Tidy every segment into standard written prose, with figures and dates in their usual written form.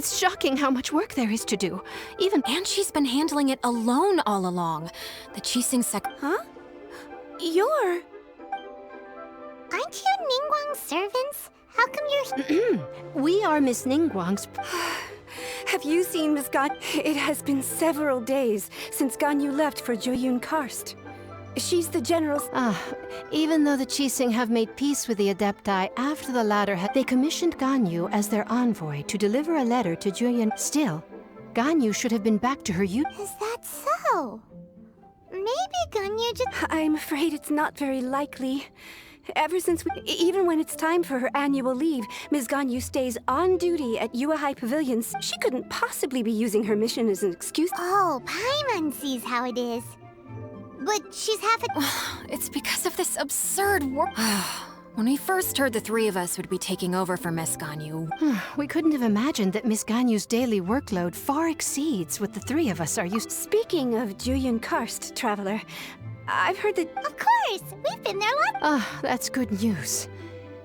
It's shocking how much work there is to do. And she's been handling it alone all along. The Chising Huh? You're... Aren't you Ningguang's servants? How come you're... We are Miss Ningguang's... Have you seen Miss Gan? It has been several days since Ganyu left for Jueyun Karst. She's the general's... Even though the Chising have made peace with the Adepti after the latter they commissioned Ganyu as their envoy to deliver a letter to Jueyun. Still, Ganyu should have been back to her Is that so? Maybe Ganyu just... I'm afraid it's not very likely. Ever since even when it's time for her annual leave, Ms. Ganyu stays on duty at Yuehai Pavilions. She couldn't possibly be using her mission as an excuse. Oh, Paimon sees how it is. But she's half a... It's because of this absurd work. When we first heard the three of us would be taking over for Miss Ganyu. We couldn't have imagined that Miss Ganyu's daily workload far exceeds what the three of us are used to. Speaking of Jueyun Karst, Traveler, I've heard that... Of course! We've been there lots... That's good news.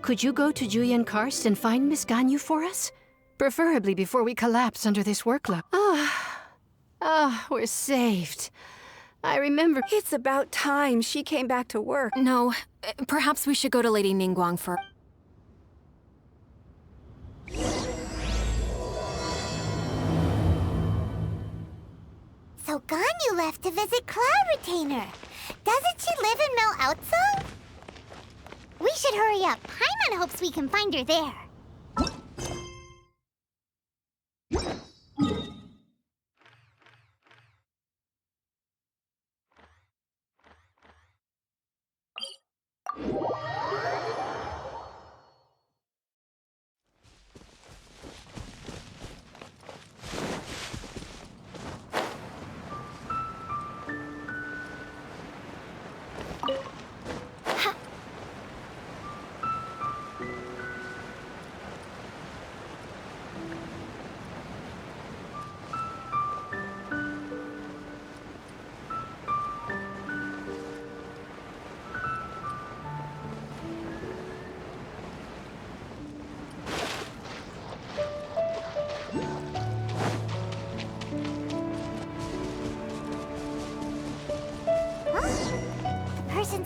Could you go to Jueyun Karst and find Miss Ganyu for us? Preferably before we collapse under this workload. We're saved. I remember... It's about time she came back to work. No, perhaps we should go to Lady Ningguang for... So Ganyu left to visit Cloud Retainer. Doesn't she live in Mel Outsong? We should hurry up. Paimon hopes we can find her there.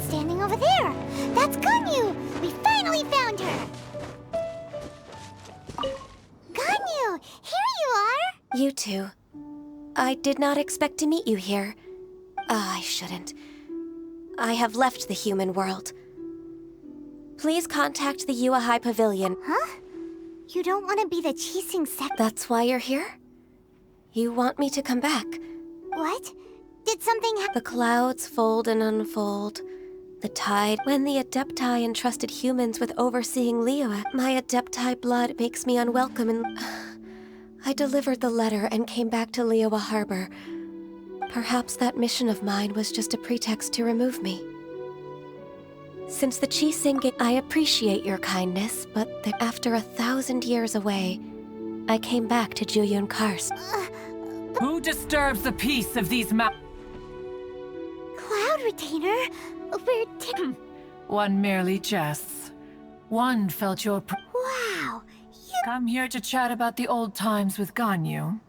Standing over there! That's Ganyu! We finally found her! Ganyu! Here you are! You two. I did not expect to meet you here. I shouldn't. I have left the human world. Please contact the Yuehai Pavilion. Huh? You don't want to be the Chising sect... That's why you're here? You want me to come back? What? Did something happen? The clouds fold and unfold. The tide. When the Adepti entrusted humans with overseeing Liyue, my Adepti blood makes me unwelcome and... I delivered the letter and came back to Liyue Harbor. Perhaps that mission of mine was just a pretext to remove me. Since the Chising, I appreciate your kindness, but after 1,000 years away, I came back to Jueyun Karst. Who disturbs the peace of these mountains? Cloud Retainer? One merely jests. One felt your... Wow! Come here to chat about the old times with Ganyu.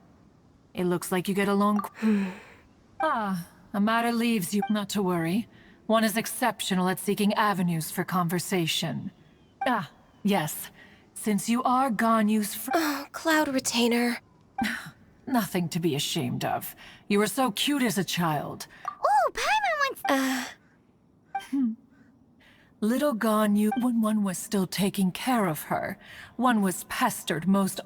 It looks like you get along... a matter leaves you... Not to worry. One is exceptional at seeking avenues for conversation. Yes. Since you are Ganyu's Cloud Retainer. Nothing to be ashamed of. You were so cute as a child. Oh, Paimon wants... Little Ganyu, when one was still taking care of her, one was pestered most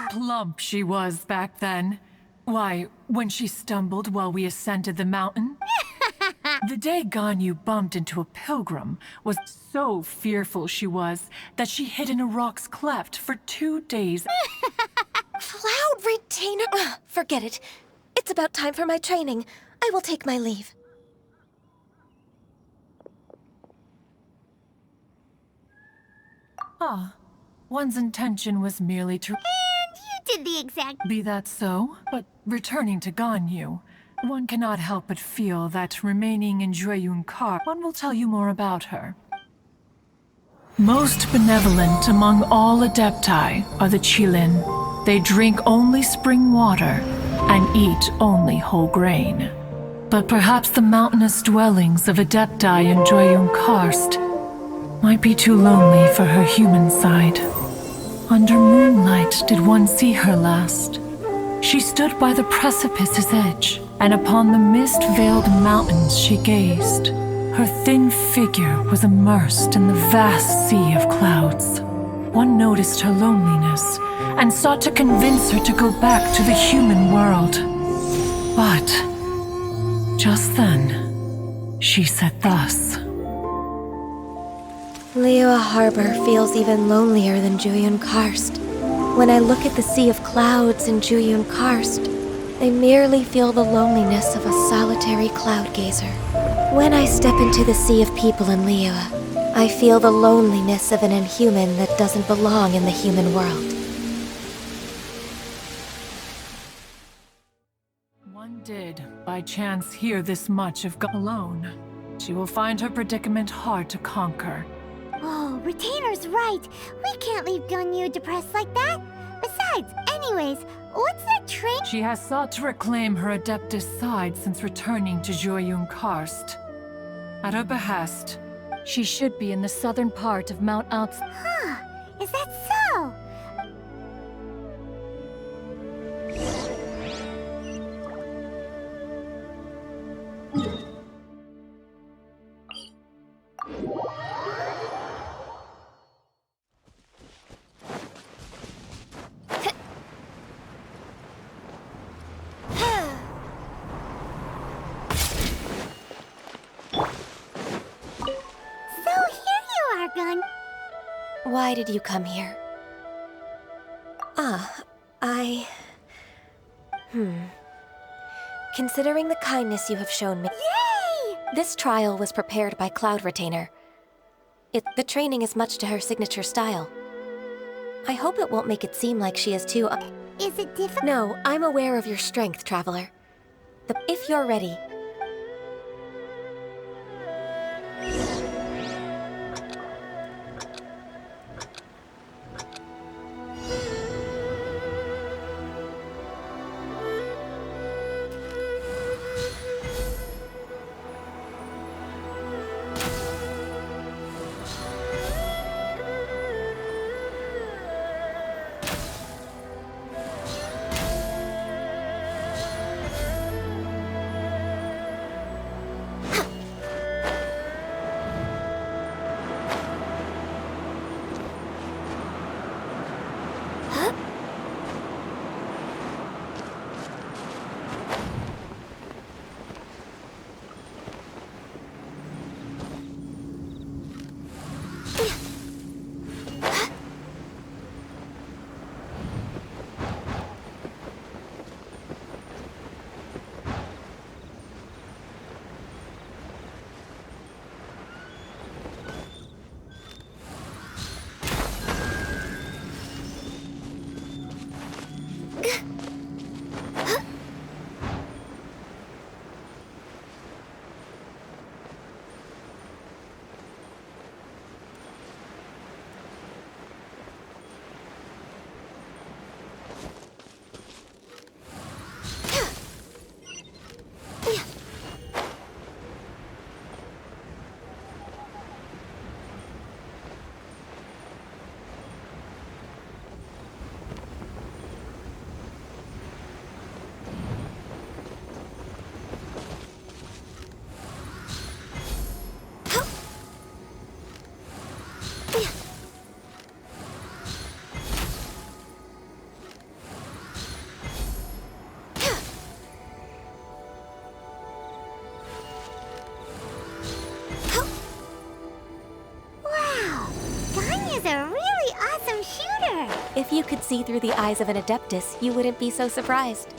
plump she was back then. Why, when she stumbled while we ascended the mountain? The day Ganyu bumped into a pilgrim was so fearful she was that she hid in a rock's cleft for 2 days. Cloud Retainer? Forget it. It's about time for my training. I will take my leave. One's intention was merely to... And you did the exact... Be that so, but returning to Ganyu, one cannot help but feel that remaining in Jueyun Karst, one will tell you more about her. Most benevolent among all Adepti are the Qilin. They drink only spring water and eat only whole grain. But perhaps the mountainous dwellings of Adepti in Joyun Karst might be too lonely for her human side. Under moonlight did one see her last. She stood by the precipice's edge, and upon the mist-veiled mountains she gazed. Her thin figure was immersed in the vast sea of clouds. One noticed her loneliness and sought to convince her to go back to the human world. But just then, she said thus. Liyue Harbor feels even lonelier than Joyun Karst. When I look at the sea of clouds in Joyun Karst, I merely feel the loneliness of a solitary cloud gazer. When I step into the sea of people in Liyue, I feel the loneliness of an inhuman that doesn't belong in the human world. One did, by chance, hear this much of alone. She will find her predicament hard to conquer. Oh, Retainer's right. We can't leave Ganyu depressed like that. Besides, anyways, what's that train? She has sought to reclaim her Adeptus side since returning to Joyun Karst. At her behest, she should be in the southern part of Mount Outs. Huh, is that so? Why did you come here? Considering the kindness you have shown me... Yay! This trial was prepared by Cloud Retainer. The training is much to her signature style. I hope it won't make it seem like she is too... Is it difficult? No, I'm aware of your strength, Traveler. If you're ready... If you could see through the eyes of an Adeptus, you wouldn't be so surprised.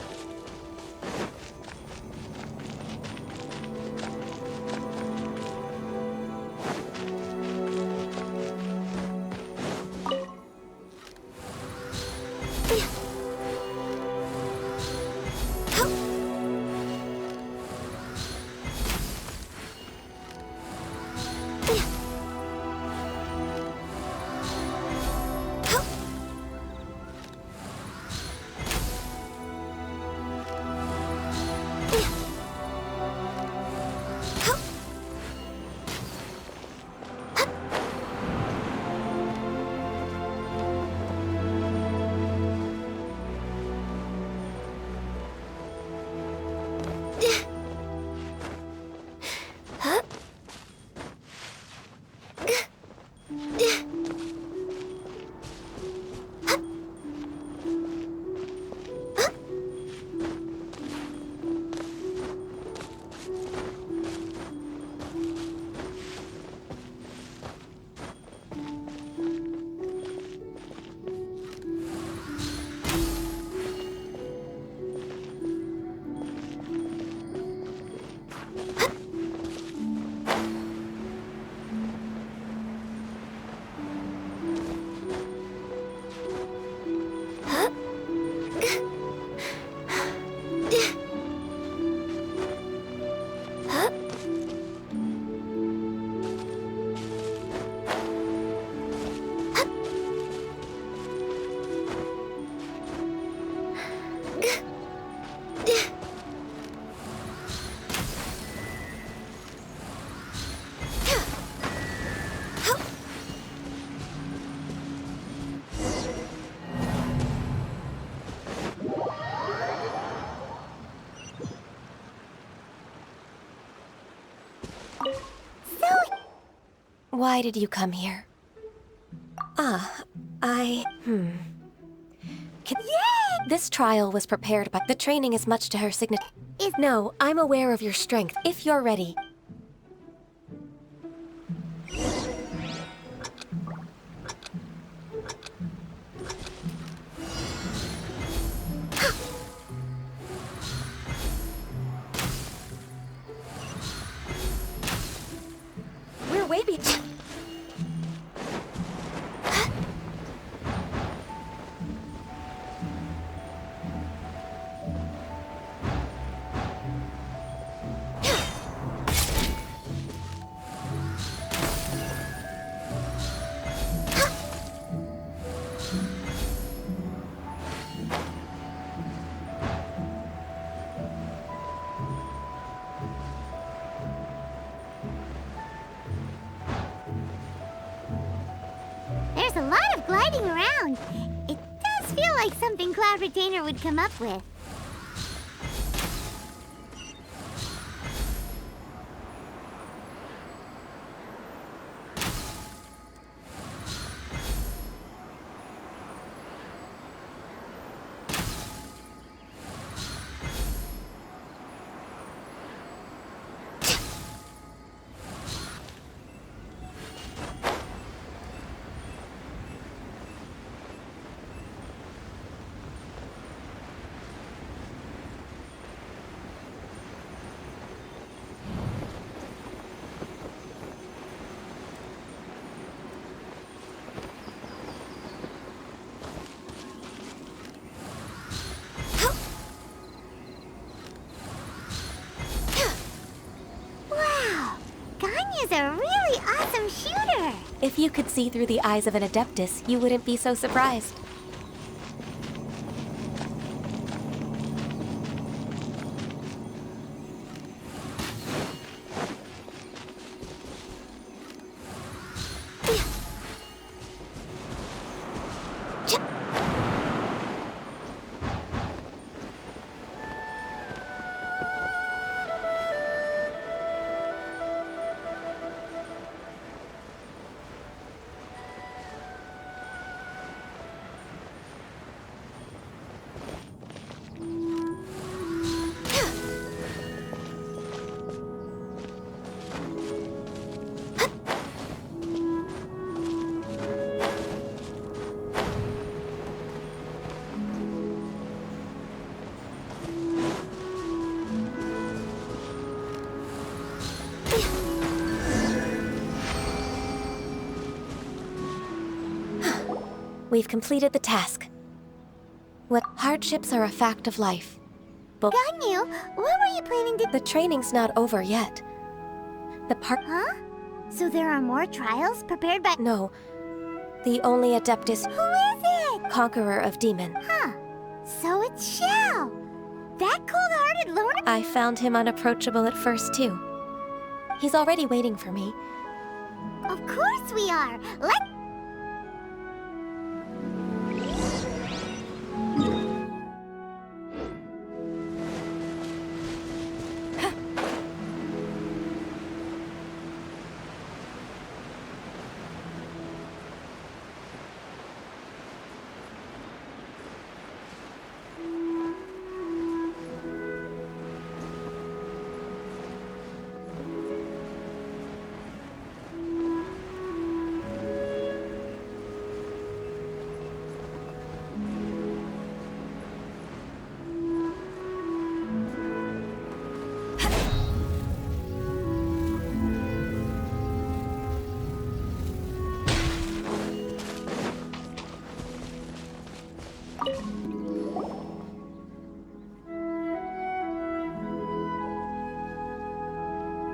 Why did you come here? This trial was prepared by... The training is much to her signature. No, I'm aware of your strength, if you're ready. We're way behind. There's a lot of gliding around. It does feel like something Cloud Retainer would come up with. Is a really awesome shooter! If you could see through the eyes of an Adeptus, you wouldn't be so surprised. We've completed the task. What hardships are a fact of life. But Ganyu, what were you planning to... the training's not over yet. The part... Huh? So there are more trials prepared by... No. The only Adeptus... Who is it? Conqueror of Demon. Huh. So it's Shell. That cold-hearted loner... I found him unapproachable at first, too. He's already waiting for me. Of course we are. Let's...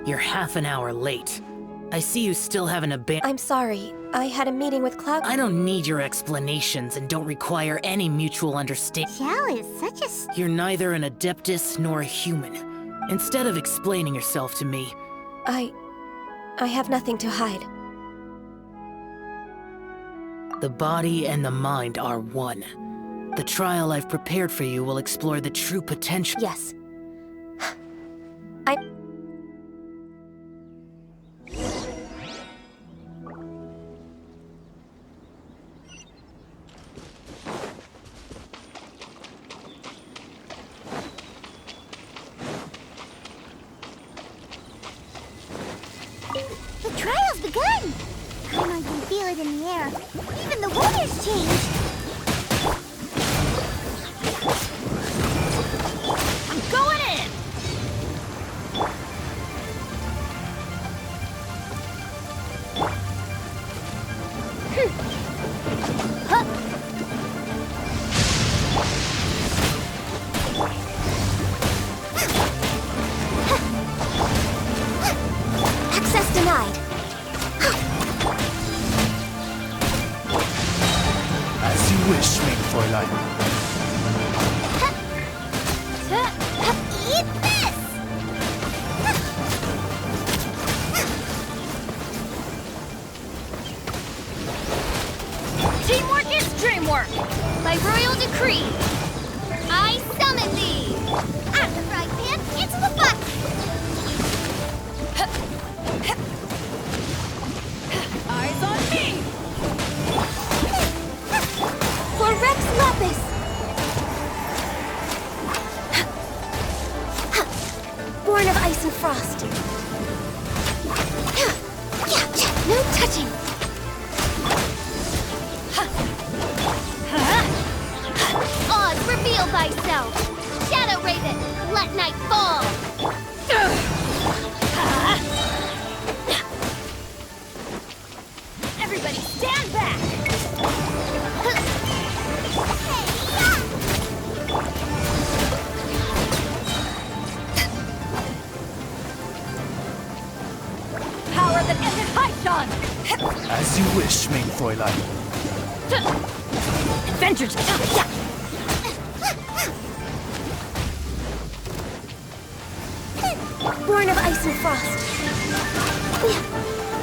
You're half an hour late. I see you still haven't abandoned... I'm sorry. I had a meeting with Cloud... I don't need your explanations and don't require any mutual understanding. Shell is such a... You're neither an Adeptus nor a human. Instead of explaining yourself to me... I have nothing to hide. The body and the mind are one. The trial I've prepared for you will explore the true potential... Yes. here! Even the water's changed! I'm going in! Access denied. As you wish, mein Fräulein. Eat this! Teamwork is dreamwork! By royal decree! I summon thee! Out of the frying pan, into the butt! Eyes on me! For Rex Lapis! Born of ice and frost. No touching! Oz, reveal thyself! Shadow Raven, let night fall! Everybody stand back! Power that ended Haishan! As you wish, mein Fräulein. Adventures! Born of ice and frost.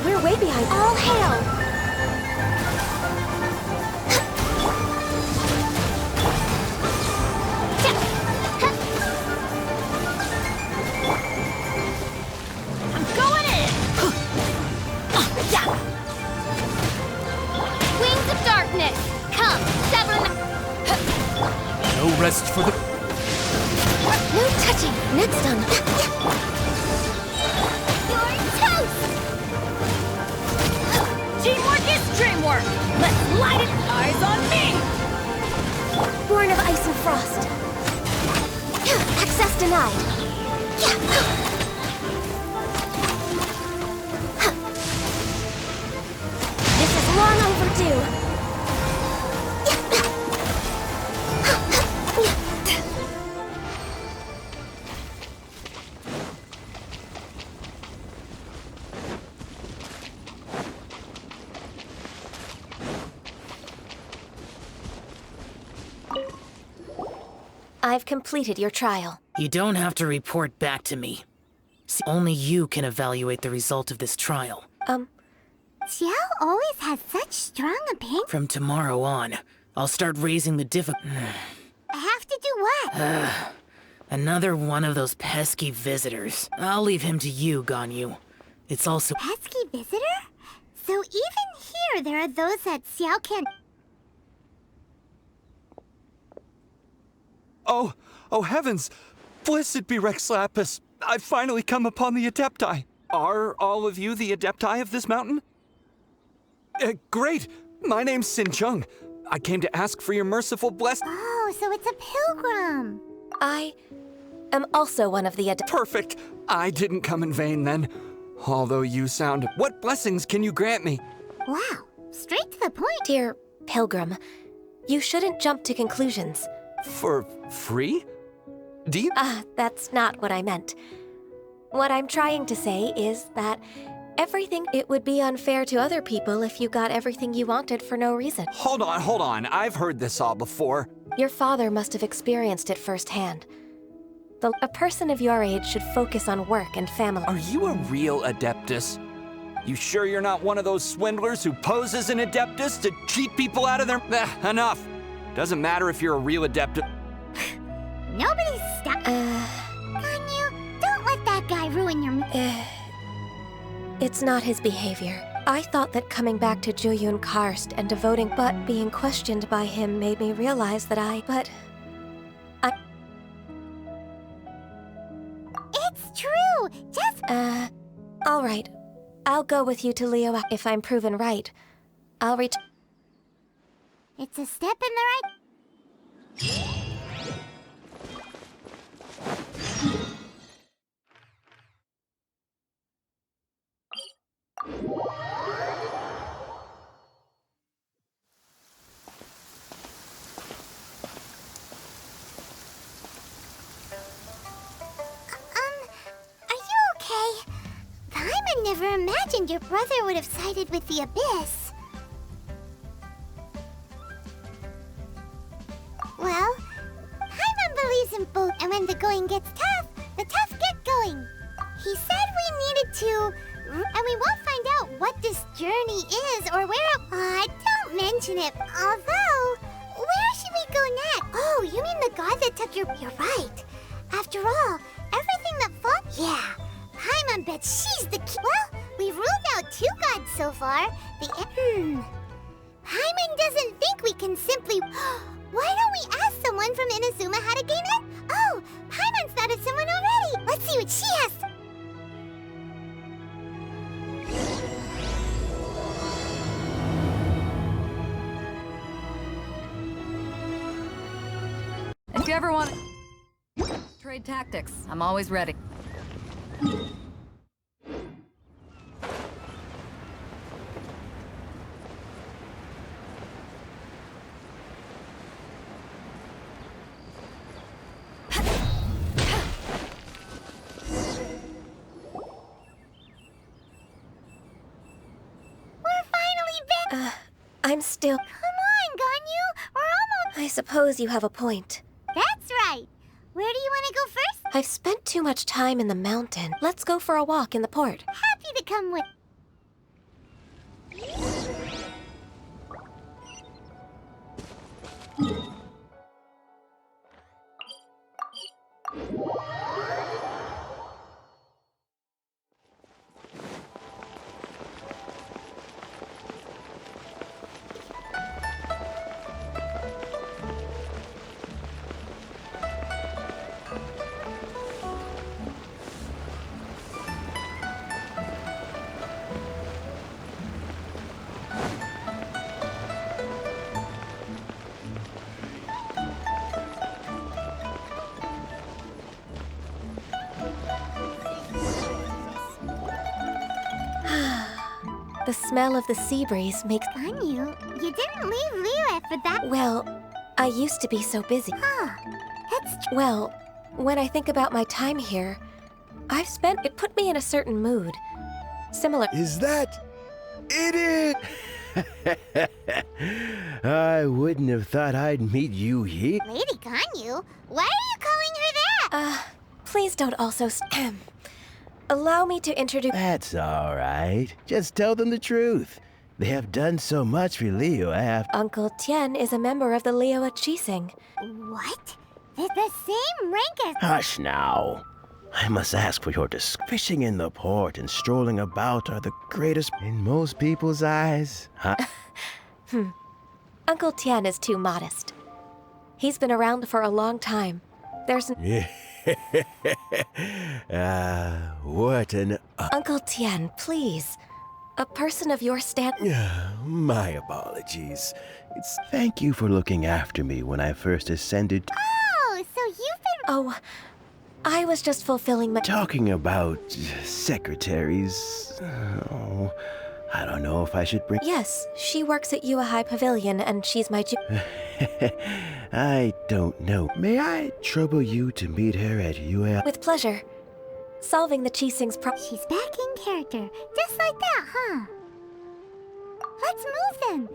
We're way behind. All hail! I'm going in! Wings of darkness, come, sever No rest for the... No touching! Next on. You're toast! Teamwork is dreamwork! Let's light it! Eyes on me! Born of ice and frost. Access denied. This is long overdue. I've completed your trial. You don't have to report back to me. See, only you can evaluate the result of this trial. Xiao always has such strong opinions. From tomorrow on, I'll start raising the difficulty. I have to do what? Another one of those pesky visitors. I'll leave him to you, Ganyu. It's also... Pesky visitor? So even here there are those that Xiao can... Oh heavens! Blessed be Rex Lapis! I've finally come upon the Adepti. Are all of you the Adepti of this mountain? Great! My name's Sin Chung. I came to ask for your merciful blessing. Oh, so it's a pilgrim. I am also one of the Perfect! I didn't come in vain then. Although you sound... What blessings can you grant me? Wow, straight to the point. Dear Pilgrim, you shouldn't jump to conclusions. For free? Do you... That's not what I meant. What I'm trying to say is that it would be unfair to other people if you got everything you wanted for no reason. Hold on. I've heard this all before. Your father must have experienced it firsthand. A person of your age should focus on work and family. Are you a real Adeptus? You sure you're not one of those swindlers who pose as an Adeptus to cheat people out of their... Enough. Doesn't matter if you're a real Adeptus. Nobody's stuck. Ganyu, don't let that guy ruin your mood. It's not his behavior. I thought that coming back to Juyun Karst and devoting, but being questioned by him made me realize that It's true. Just... all right. I'll go with you to Leo if I'm proven right. I'll It's a step in the right... Are you okay? Paimon never imagined your brother would have sided with the Abyss. Well, Paimon believes in both, and when the going gets tough, the tough get going. He said we needed to, and we won't find out what this journey is or where... don't mention it. Although, where should we go next? Oh, you mean the god that took your... You're right. After all, everything that fought... Yeah, Paimon bets she's the key. Well, we've ruled out 2 gods so far. Paimon doesn't think we can simply... Why don't we ask someone from Inazuma how to gain it? Oh, Paimon's thought of someone already. Let's see what she has to... If you ever want to trade tactics, I'm always ready. I'm still... Come on, Ganyu. We're almost... I suppose you have a point. That's right. Where do you want to go first? I've spent too much time in the mountain. Let's go for a walk in the port. Happy to come with... The smell of the sea breeze makes... Ganyu, you didn't leave Liyue for that... Well, I used to be so busy. Huh. That's... Well, when I think about my time here, I've spent... It put me in a certain mood. Similar... Is that... It is... I wouldn't have thought I'd meet you here. Lady Ganyu, why are you calling her that? Please don't also... Allow me to introduce... That's all right. Just tell them the truth. They have done so much for Liyue. Uncle Tien is a member of the Liyue Chising. What? The same rank as... Hush now. I must ask for your fishing in the port and strolling about are the greatest in most people's eyes. Huh? Uncle Tien is too modest. He's been around for a long time. There's... What an... Uncle Tien, please. A person of your My apologies. Thank you for looking after me when I first ascended... Oh, so you've been... Oh, I was just fulfilling my... Talking about secretaries... Oh, I don't know if I should bring... Yes, she works at High Pavilion and she's my... I don't know. May I trouble you to meet her at UA? With pleasure. Solving the Chising's She's back in character. Just like that, huh? Let's move then.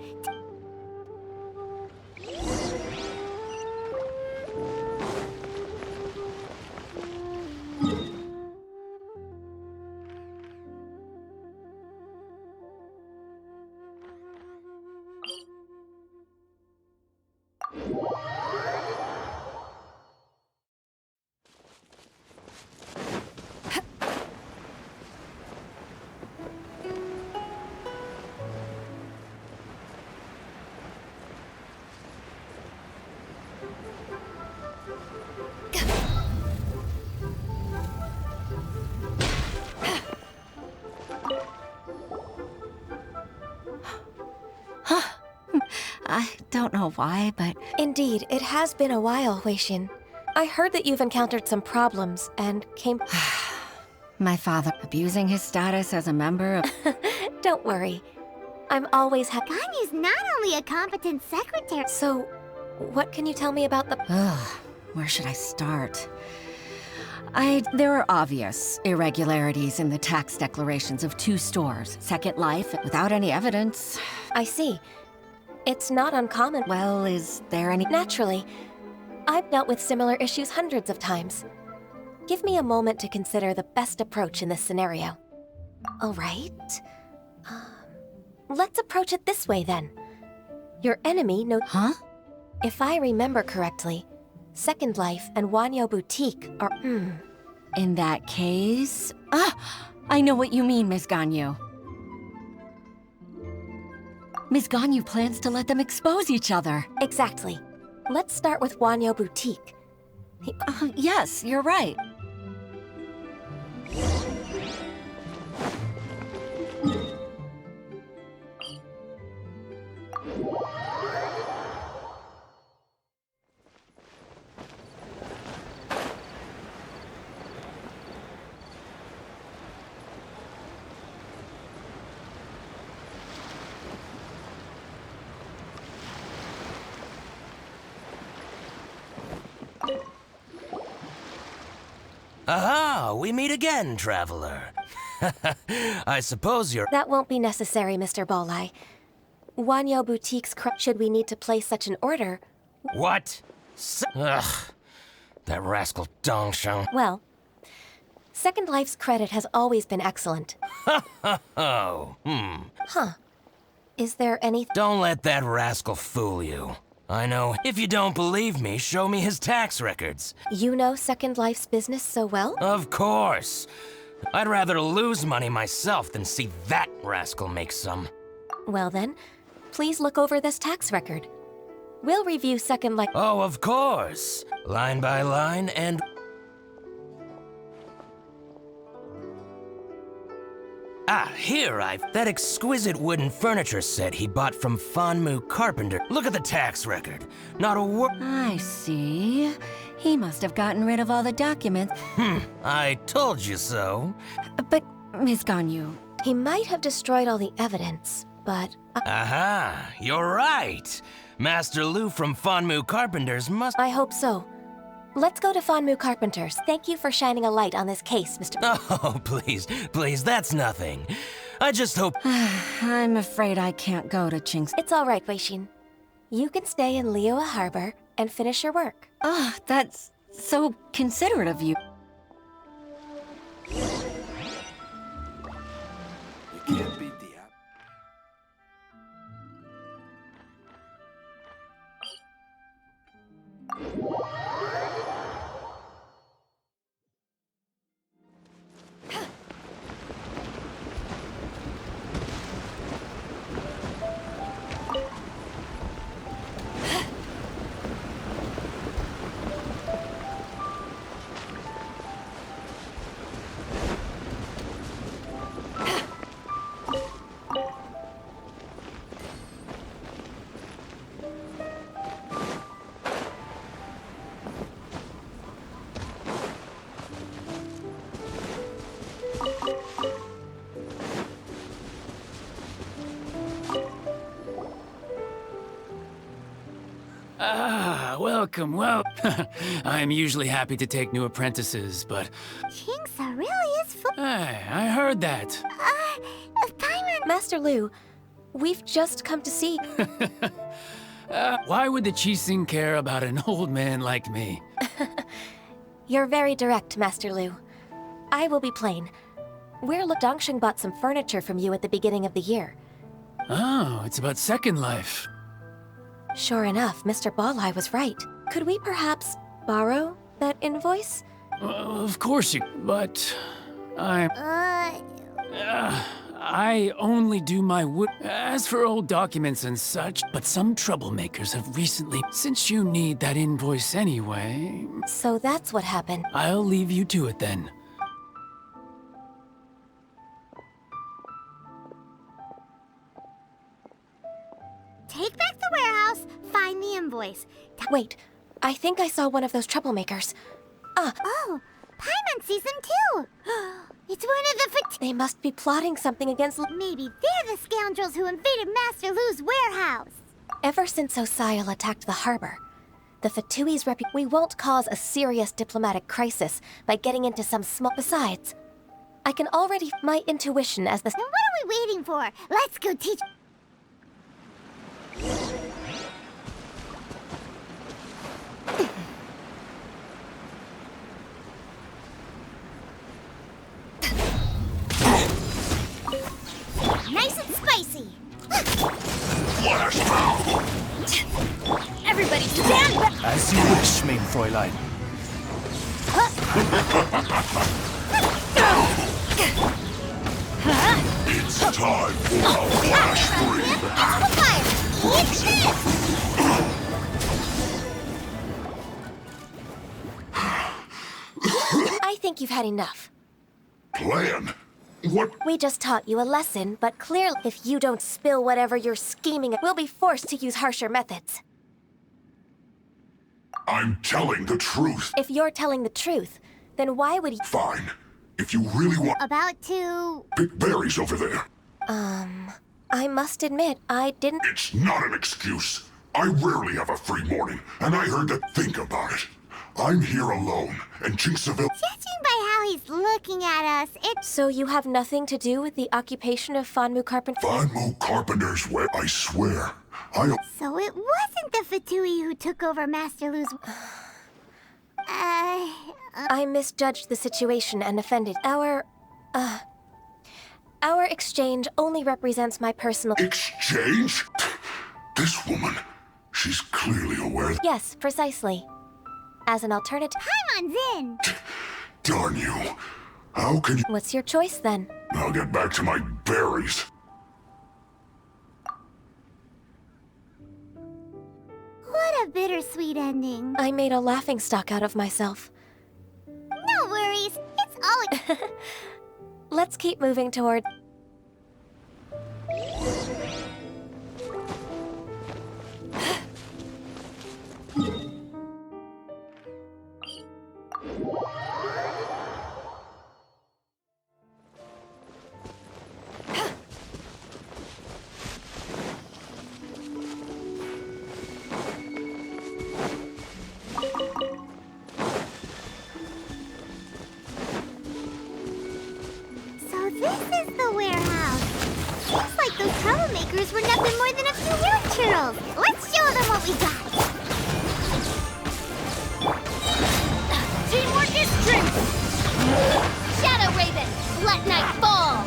I don't know why, but... Indeed, it has been a while, Wei-Shin. I heard that you've encountered some problems and came... My father abusing his status as a member of... Don't worry. I'm always happy. Ganyu's not only a competent secretary. So, what can you tell me about the... Where should I start? There are obvious irregularities in the tax declarations of 2 stores. Second Life, without any evidence. I see. It's not uncommon. Well, is there any... Naturally. I've dealt with similar issues hundreds of times. Give me a moment to consider the best approach in this scenario. All right. Let's approach it this way, then. Your enemy knows... Huh? If I remember correctly, Second Life and Wanyo Boutique are... In that case... I know what you mean, Ms. Ganyu. Ms. Ganyu plans to let them expose each other. Exactly. Let's start with Wanyo Boutique. Yes, you're right. Aha! We meet again, traveler. I suppose you're... That won't be necessary, Mr. Bolai. Wanyo Boutique's should we need to place such an order... What? Ugh. That rascal Dongsheng. Well, Second Life's credit has always been excellent. Oh, Huh. Is there any... Don't let that rascal fool you. I know. If you don't believe me, show me his tax records. You know Second Life's business so well? Of course. I'd rather lose money myself than see that rascal make some. Well then, please look over this tax record. We'll review Second Life... Oh, of course. Line by line and... Here that exquisite wooden furniture set he bought from Fanmu Carpenter. Look at the tax record. Not a word. I see. He must have gotten rid of all the documents. I told you so. But, Ms. Ganyu... He might have destroyed all the evidence, but... Aha, you're right. Master Lu from Fanmu Carpenters must... I hope so. Let's go to Fanmu Carpenters. Thank you for shining a light on this case, Mr. Oh, please, that's nothing. I just hope... I'm afraid I can't go to Qing's... It's all right, Wei-Shin. You can stay in Liyue Harbor and finish your work. That's so considerate of you. You can't beat the app. Welcome. I'm usually happy to take new apprentices, but... Kingsa really is full. Hey, I heard that. Paimon... Master Lu, we've just come to see... Why would the Qixing care about an old man like me? You're very direct, Master Lu. I will be plain. Dongsheng bought some furniture from you at the beginning of the year. Oh, it's about Second Life. Sure enough, Mr. Bolai was right. Could we perhaps borrow that invoice? Of course you... but... I only do my wood... As for old documents and such, but some troublemakers have recently... Since you need that invoice anyway... So that's what happened. I'll leave you to it then. Take back the warehouse. find the invoice. Wait, I think I saw one of those troublemakers. Ah! Oh, Paimon sees them too! It's one of the They must be plotting something against... Maybe they're the scoundrels who invaded Master Lu's warehouse! Ever since Osial attacked the harbor, the Fatui's we won't cause a serious diplomatic crisis by getting into some small... Besides, I can already... My intuition as the... Then what are we waiting for? Let's go teach... Nice and spicy! Everybody stand back! As you wish, mein Fräulein. It's time for a flash free. It's this! I think you've had enough. Plan? What? We just taught you a lesson, but clearly, if you don't spill whatever you're scheming, we'll be forced to use harsher methods. I'm telling the truth. If you're telling the truth, then why would you... Fine. If you really want... About to... Pick berries over there. I must admit, I didn't... It's not an excuse. I rarely have a free morning, and I heard to think about it. I'm here alone, and Jinxaville... Judging by how he's looking at us, it's... So you have nothing to do with the occupation of Fanmu Carpenter? Fanmu Carpenter's way, I swear. So it wasn't the Fatui who took over Master Lu's... I misjudged the situation and offended. Our exchange only represents my personal... Exchange? This woman, she's clearly aware... Yes, precisely. As an alternative... Paimon's in! Darn you. How can you... What's your choice, then? I'll get back to my berries. What a bittersweet ending. I made a laughingstock out of myself. No worries. It's all... Let's keep moving toward... Were nothing more than a few young turtles. Let's show them what we got. Teamwork is strength. Shadow Raven, let night fall.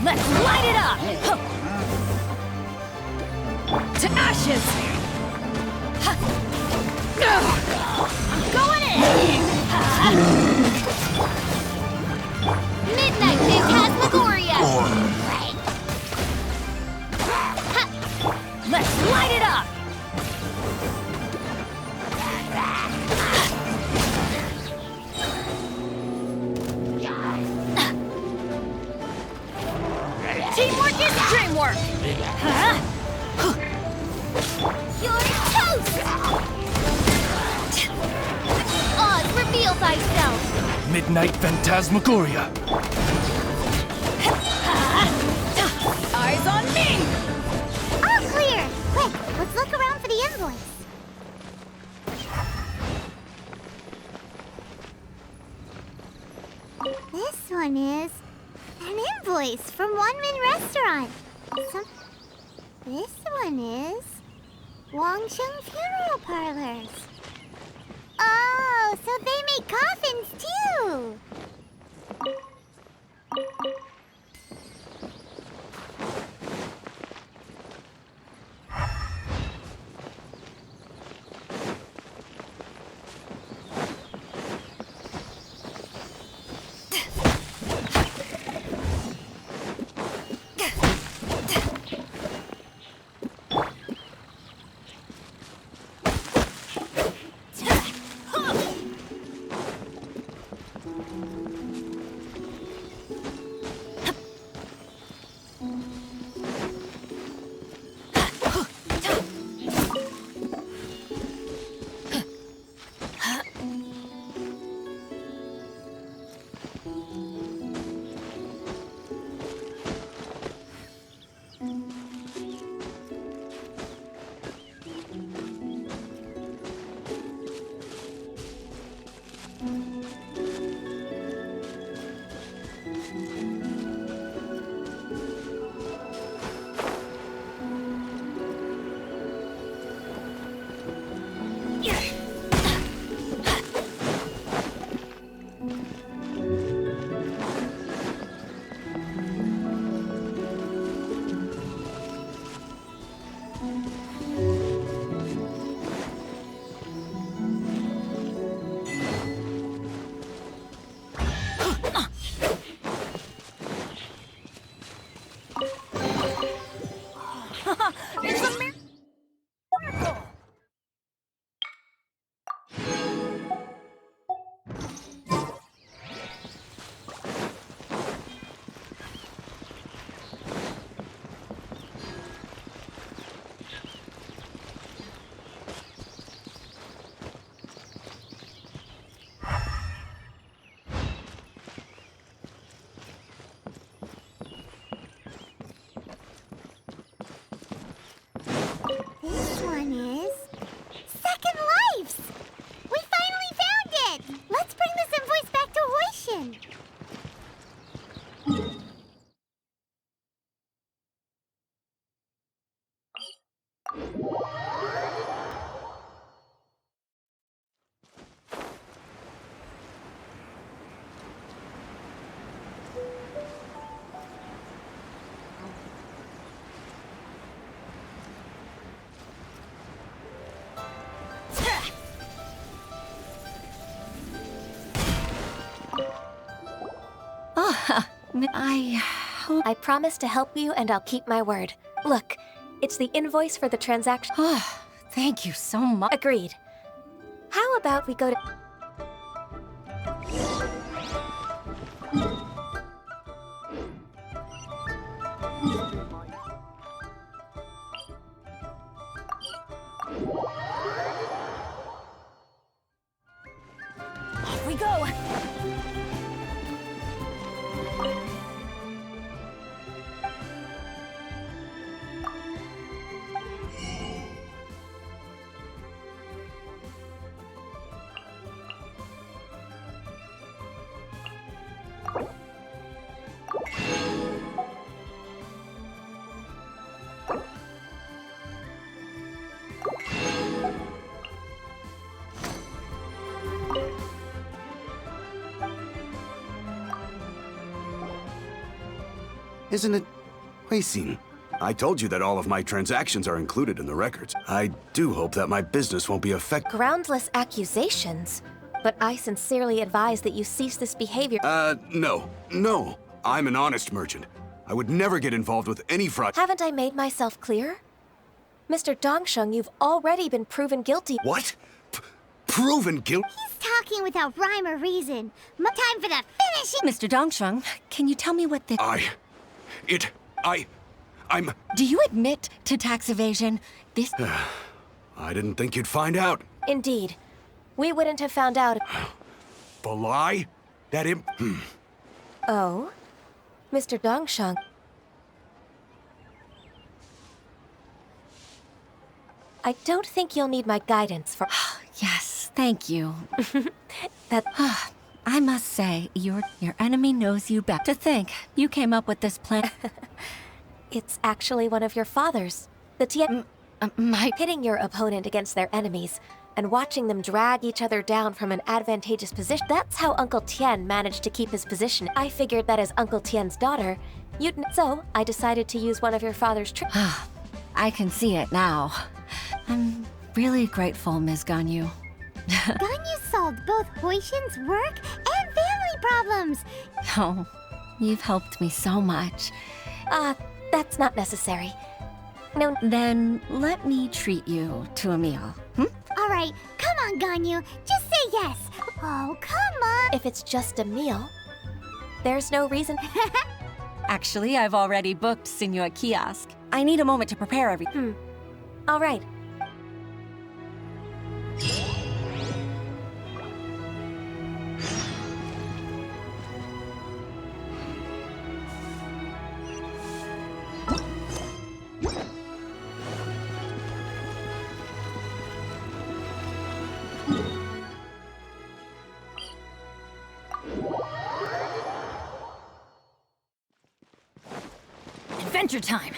Let's light it up. To ashes. I'm going in. Midnight Phantasmagoria! Let's light it up! Teamwork is dreamwork! You're toast! Oz, reveal thyself! Midnight Phantasmagoria. Eyes on me! All clear! Quick, let's look around for the invoice. This one is an invoice from One Min Restaurant. This one is Wangsheng Funeral Parlors. Oh, so they make coffins too! I promise to help you and I'll keep my word. Look, it's the invoice for the transaction. Thank you so much. Agreed. How about we go to... Off we go! Isn't it? Huixin, I told you that all of my transactions are included in the records. I do hope that my business won't be affected. Groundless accusations? But I sincerely advise that you cease this behavior. No. No. I'm an honest merchant. I would never get involved with any fraud. Haven't I made myself clear? Mr. Dongsheng, you've already been proven guilty. What? Proven guilty? He's talking without rhyme or reason. Time for the finishing. Mr. Dongsheng, can you tell me what the... I'm... Do you admit to tax evasion? This... I didn't think you'd find out. Indeed. We wouldn't have found out. The lie? That Oh? Mr. Dongsheng. I don't think you'll need my guidance for... Yes, thank you. I must say, your enemy knows you best. To think, you came up with this plan. It's actually one of your father's. The Tien... Pitting your opponent against their enemies and watching them drag each other down from an advantageous position. That's how Uncle Tien managed to keep his position. I figured that as Uncle Tien's daughter, So, I decided to use one of your father's tricks. I can see it now. I'm really grateful, Ms. Ganyu. Ganyu solved both Huixin's work and family problems. Oh, you've helped me so much. That's not necessary. No. Then let me treat you to a meal. All right, come on, Ganyu. Just say yes. Oh, come on. If it's just a meal, there's no reason. Actually, I've already booked Senor Kiosk. I need a moment to prepare everything. All right. Adventure time!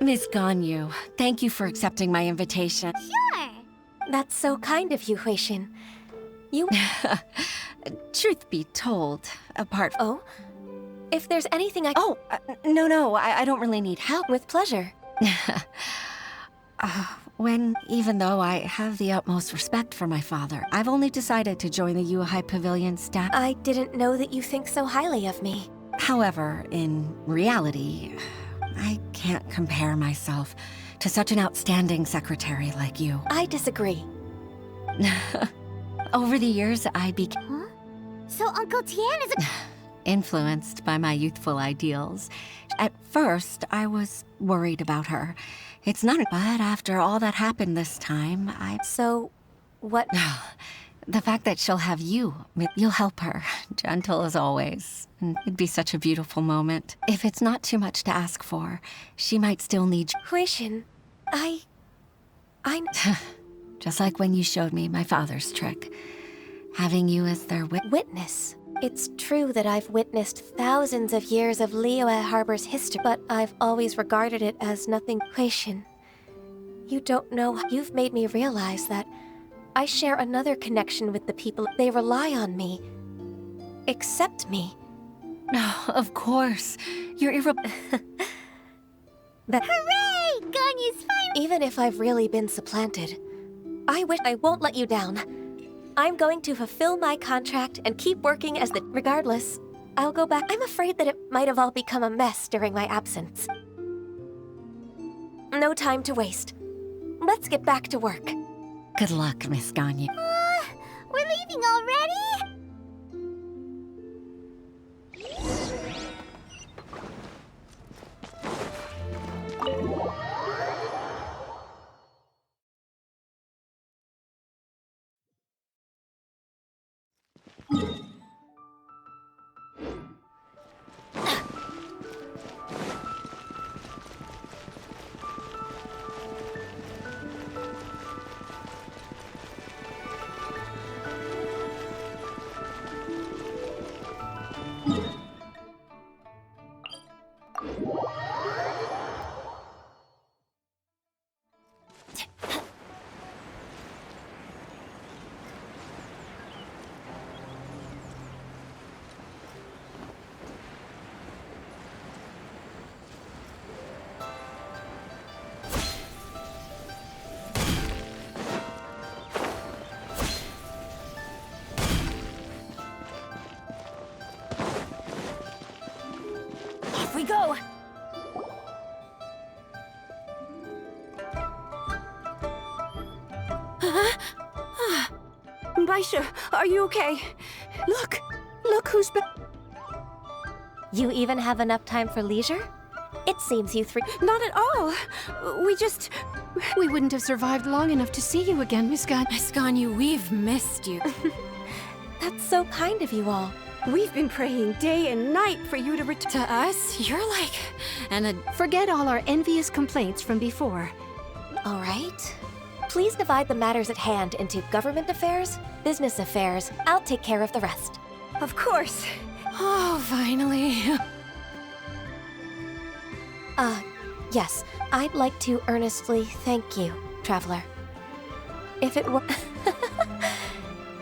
Miss Ganyu, thank you for accepting my invitation. Sure. That's so kind of you, Huixin. You... Truth be told, apart... Oh? If there's anything I... Oh, no, I don't really need help. With pleasure. Even though I have the utmost respect for my father, I've only decided to join the Yuehai Pavilion staff. I didn't know that you think so highly of me. However, in reality, I can't compare myself to such an outstanding secretary like you. I disagree. Over the years, I became... Huh? So Uncle Tien is a... influenced by my youthful ideals. At first, I was worried about her. It's not... But after all that happened this time, So, What? The fact that she'll have you, you'll help her, gentle as always. And it'd be such a beautiful moment. If it's not too much to ask for, she might still need you. Huishin, I'm... Just like when you showed me my father's trick. Having you as their witness. It's true that I've witnessed thousands of years of Liyue Harbor's history, but I've always regarded it as nothing. Huishin, you don't know. You've made me realize that I share another connection with the people. They rely on me. Accept me. No, of course. You're Hooray! Ganyu's finally— Even if I've really been supplanted, I won't let you down. I'm going to fulfill my contract and keep working as the... Regardless, I'll go back. I'm afraid that it might have all become a mess during my absence. No time to waste. Let's get back to work. Good luck, Miss Ganyu. We're leaving already? We go! Baisha, are you okay? Look who's back. You even have enough time for leisure? It seems you three... Not at all. We wouldn't have survived long enough to see you again, Miss Gan. Miss Ganyu, we've missed you. That's so kind of you all. We've been praying day and night for you to return. To us, you're like... Forget all our envious complaints from before. All right. Please divide the matters at hand into government affairs, business affairs. I'll take care of the rest. Of course. Oh, finally. Yes. I'd like to earnestly thank you, Traveler. If it were...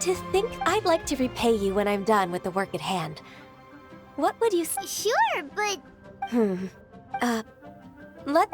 To think I'd like to repay you when I'm done with the work at hand. What would you... Sure, but... Let...